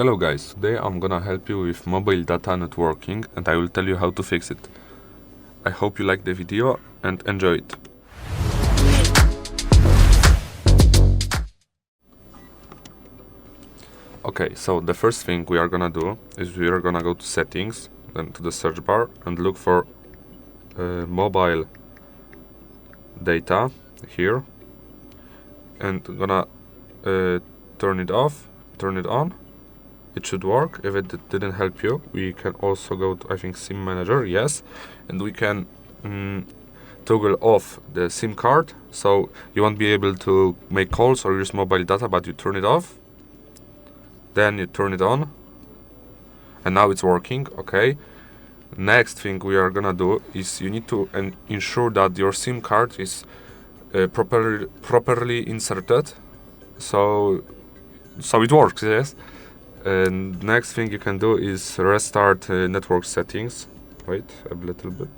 Hello guys, today I'm gonna help you with mobile data not working and I will tell you how to fix it. I hope you like the video and enjoy it. Okay, so the first thing we are gonna do is we are gonna go to settings, then to the search bar and look for mobile data here and gonna turn it off, turn it on. It should work. If it didn't help you, we can also go to, I think, SIM manager, yes, and we can toggle off the SIM card, so you won't be able to make calls or use mobile data, but you turn it off, then you turn it on, and now it's working. Okay, next thing we are gonna do is you need to ensure that your SIM card is properly inserted, so it works, yes. And next thing you can do is restart network settings. Wait a little bit.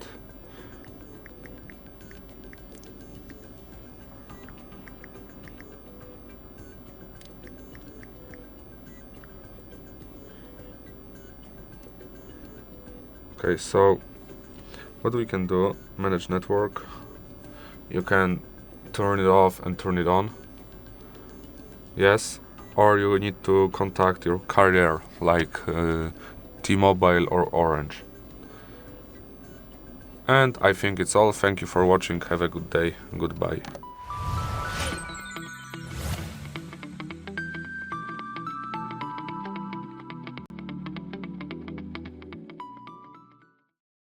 Okay, so what we can do, manage network. You can turn it off and turn it on. Yes. Or you need to contact your carrier like T-Mobile or Orange. And I think it's all. Thank you for watching. Have a good day. Goodbye.